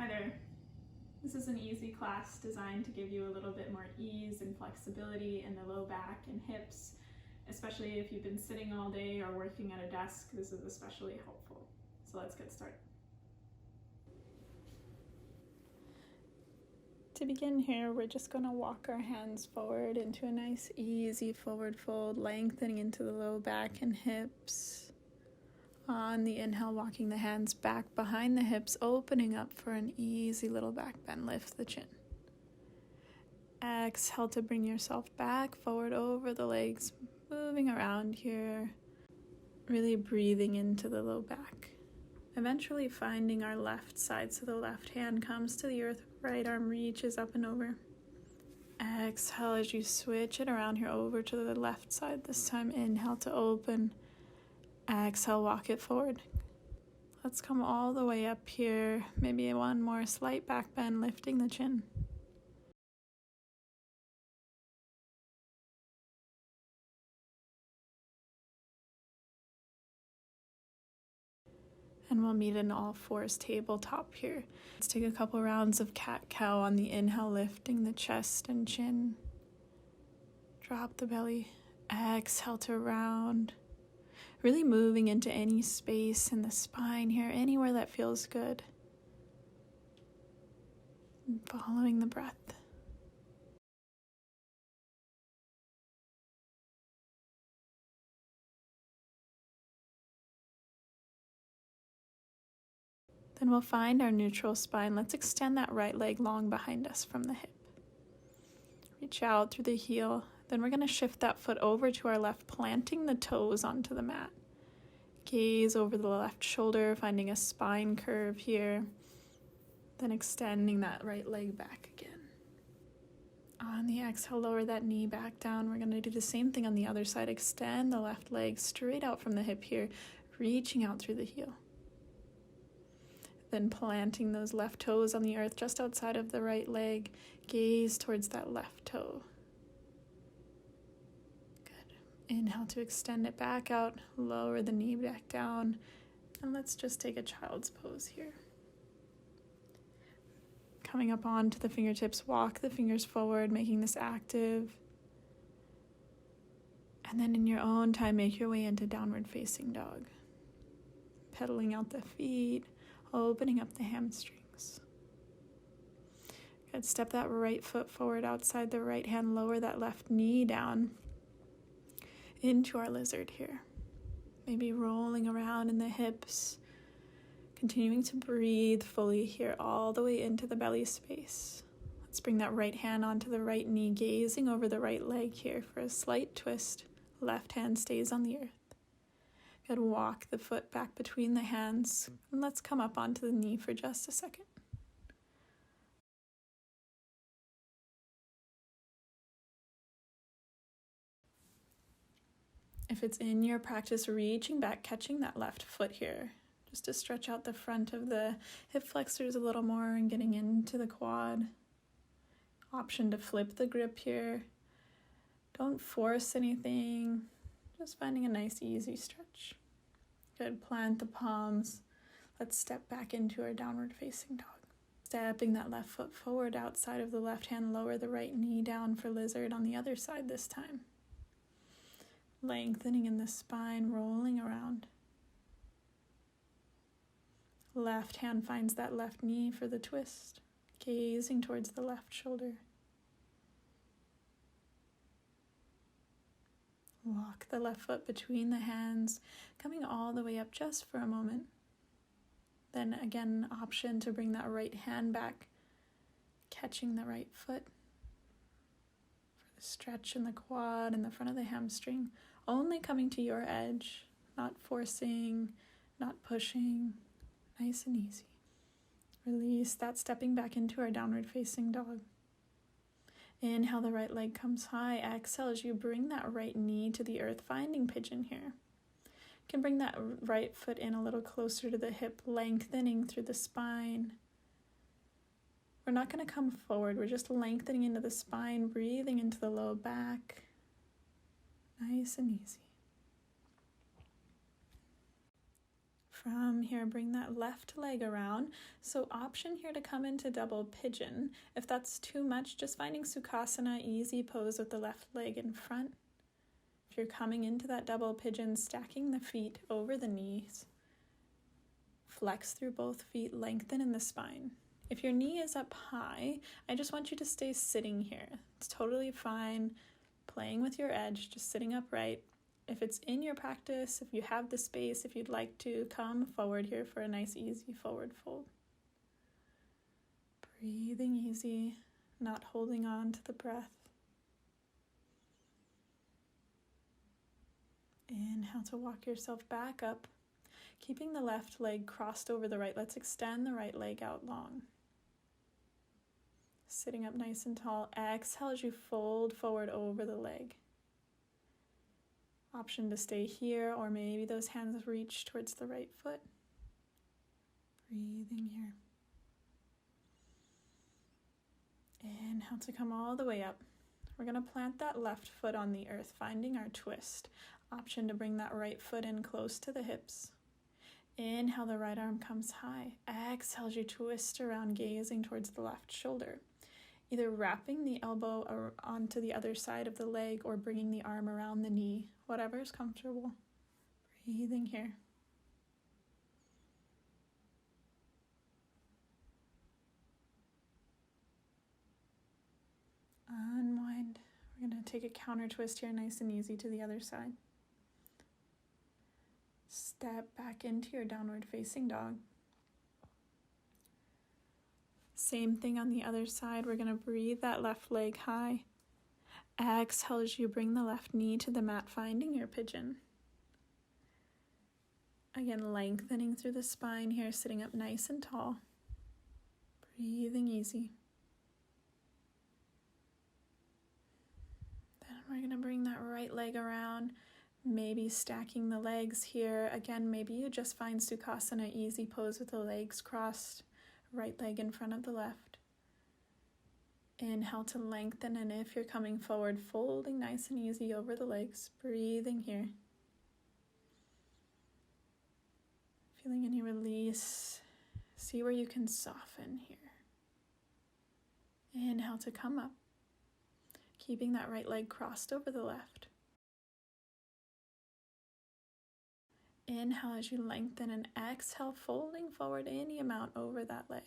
Hi there. This is an easy class designed to give you a little bit more ease and flexibility in the low back and hips, especially if you've been sitting all day or working at a desk. This is especially helpful. So let's get started. To begin here, we're just going to walk our hands forward into a nice easy forward fold, lengthening into the low back and hips. On the inhale, walking the hands back behind the hips, opening up for an easy little back bend. Lift the chin. Exhale to bring yourself back forward over the legs, moving around here, really breathing into the low back. Eventually finding our left side, so the left hand comes to the earth, right arm reaches up and over. Exhale as you switch it around here over to the left side. This time inhale to open. Exhale, walk it forward. Let's come all the way up here. Maybe one more slight back bend, lifting the chin. And we'll meet in all fours tabletop here. Let's take a couple rounds of cat-cow on the inhale, lifting the chest and chin. Drop the belly. Exhale to round. Really moving into any space in the spine here, anywhere that feels good. And following the breath. Then we'll find our neutral spine. Let's extend that right leg long behind us from the hip. Reach out through the heel. Then we're going to shift that foot over to our left, planting the toes onto the mat. Gaze over the left shoulder, finding a spine curve here. Then extending that right leg back again. On the exhale, lower that knee back down. We're going to do the same thing on the other side. Extend the left leg straight out from the hip here, reaching out through the heel. Then planting those left toes on the earth just outside of the right leg. Gaze towards that left toe. Inhale to extend it back out, lower the knee back down, and let's just take a child's pose here. Coming up onto the fingertips, walk the fingers forward, making this active. And then in your own time, make your way into downward facing dog. Pedaling out the feet, opening up the hamstrings. Good, step that right foot forward outside the right hand, lower that left knee down. Into our lizard here. Maybe rolling around in the hips. Continuing to breathe fully here all the way into the belly space. Let's bring that right hand onto the right knee, gazing over the right leg here for a slight twist. Left hand stays on the earth. Good, walk the foot back between the hands. And let's come up onto the knee for just a second. If it's in your practice, reaching back, catching that left foot here, just to stretch out the front of the hip flexors a little more and getting into the quad. Option to flip the grip here. Don't force anything, just finding a nice easy stretch. Good, plant the palms. Let's step back into our downward facing dog. Stepping that left foot forward outside of the left hand, lower the right knee down for lizard on the other side this time. Lengthening in the spine, rolling around. Left hand finds that left knee for the twist, gazing towards the left shoulder. Walk the left foot between the hands, coming all the way up just for a moment. Then again, option to bring that right hand back, catching the right foot. For the stretch in the quad and the front of the hamstring. Only coming to your edge, not forcing, not pushing, nice and easy. Release that, stepping back into our downward facing dog. Inhale, the right leg comes high. Exhale as you bring that right knee to the earth, finding pigeon here. You can bring that right foot in a little closer to the hip, lengthening through the spine. We're not going to come forward, we're just lengthening into the spine, breathing into the low back. Nice and easy. From here, bring that left leg around. So option here to come into double pigeon. If that's too much, just finding Sukhasana, easy pose with the left leg in front. If you're coming into that double pigeon, stacking the feet over the knees. Flex through both feet, lengthen in the spine. If your knee is up high, I just want you to stay sitting here. It's totally fine, playing with your edge, just sitting upright. If it's in your practice, if you have the space, if you'd like to, come forward here for a nice, easy forward fold. Breathing easy, not holding on to the breath. Inhale to walk yourself back up, keeping the left leg crossed over the right. Let's extend the right leg out long. Sitting up nice and tall. Exhale as you fold forward over the leg. Option to stay here, or maybe those hands reach towards the right foot. Breathing here. Inhale to come all the way up. We're going to plant that left foot on the earth, finding our twist. Option to bring that right foot in close to the hips. Inhale, the right arm comes high. Exhale as you twist around, gazing towards the left shoulder. Either wrapping the elbow onto the other side of the leg or bringing the arm around the knee, whatever is comfortable. Breathing here. Unwind. We're going to take a counter twist here, nice and easy to the other side. Step back into your downward facing dog. Same thing on the other side. We're going to breathe that left leg high. Exhale as you bring the left knee to the mat, finding your pigeon. Again, lengthening through the spine here, sitting up nice and tall. Breathing easy. Then we're going to bring that right leg around, maybe stacking the legs here. Again, maybe you just find Sukhasana, easy pose with the legs crossed. Right leg in front of the left. Inhale to lengthen, and if you're coming forward, folding nice and easy over the legs, breathing here. Feeling any release, see where you can soften here. Inhale to come up, keeping that right leg crossed over the left. Inhale as you lengthen, and exhale, folding forward any amount over that leg.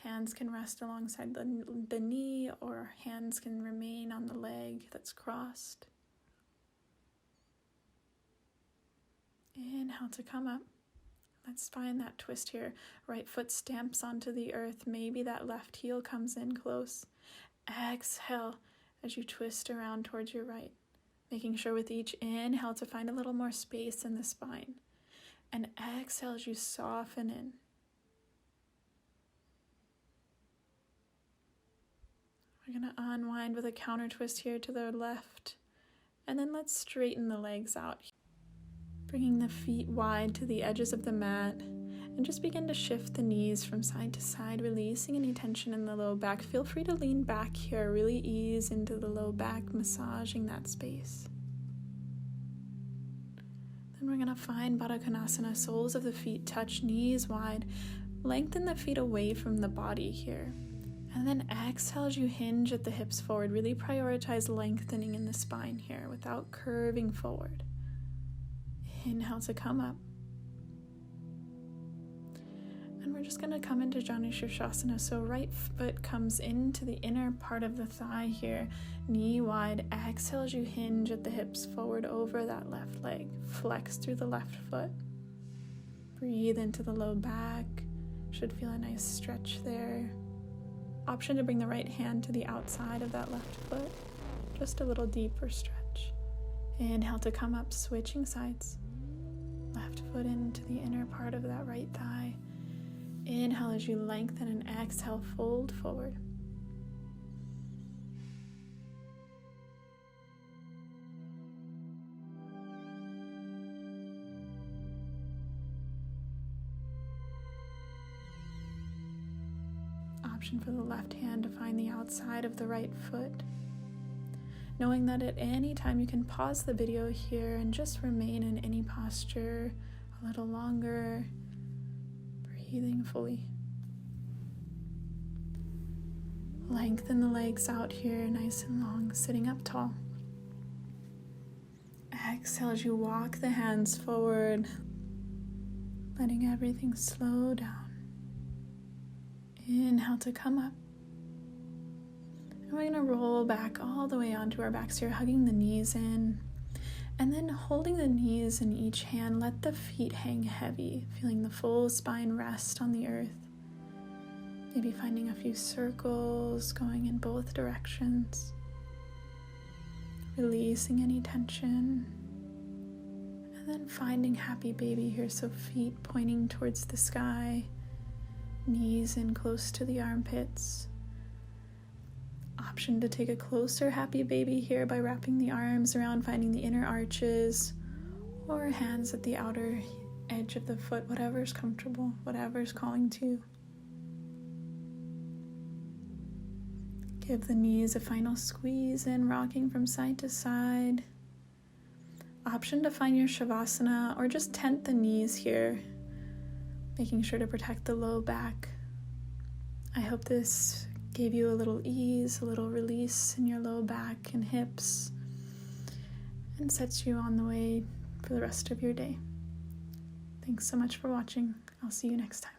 Hands can rest alongside the knee, or hands can remain on the leg that's crossed. Inhale to come up. Let's find that twist here. Right foot stamps onto the earth. Maybe that left heel comes in close. Exhale as you twist around towards your right. Making sure with each inhale to find a little more space in the spine. And exhale as you soften in. We're going to unwind with a counter twist here to the left. And then let's straighten the legs out. Bringing the feet wide to the edges of the mat. And just begin to shift the knees from side to side, releasing any tension in the low back. Feel free to lean back here, really ease into the low back, massaging that space. Then we're going to find Baddha Konasana, soles of the feet touch, knees wide. Lengthen the feet away from the body here. And then exhale as you hinge at the hips forward. Really prioritize lengthening in the spine here without curving forward. Inhale to come up. And we're just going to come into Janu Shirshasana. So right foot comes into the inner part of the thigh here, knee wide. Exhale as you hinge at the hips forward over that left leg. Flex through the left foot. Breathe into the low back. Should feel a nice stretch there. Option to bring the right hand to the outside of that left foot. Just a little deeper stretch. Inhale to come up, switching sides. Left foot into the inner part of that right thigh. Inhale as you lengthen, and exhale, fold forward. Option for the left hand to find the outside of the right foot. Knowing that at any time you can pause the video here and just remain in any posture a little longer, breathing fully. Lengthen the legs out here, nice and long, sitting up tall. Exhale as you walk the hands forward, letting everything slow down. Inhale to come up. And we're going to roll back all the way onto our backs here, hugging the knees in. And then holding the knees in each hand, let the feet hang heavy, feeling the full spine rest on the earth. Maybe finding a few circles going in both directions. Releasing any tension. And then finding happy baby here, so feet pointing towards the sky, knees in close to the armpits. Option to take a closer happy baby here by wrapping the arms around, finding the inner arches, or hands at the outer edge of the foot, whatever's comfortable, whatever's calling to you. Give the knees a final squeeze in, rocking from side to side. Option to find your Shavasana or just tent the knees here, making sure to protect the low back. I hope this gave you a little ease, a little release in your low back and hips, and sets you on the way for the rest of your day. Thanks so much for watching. I'll see you next time.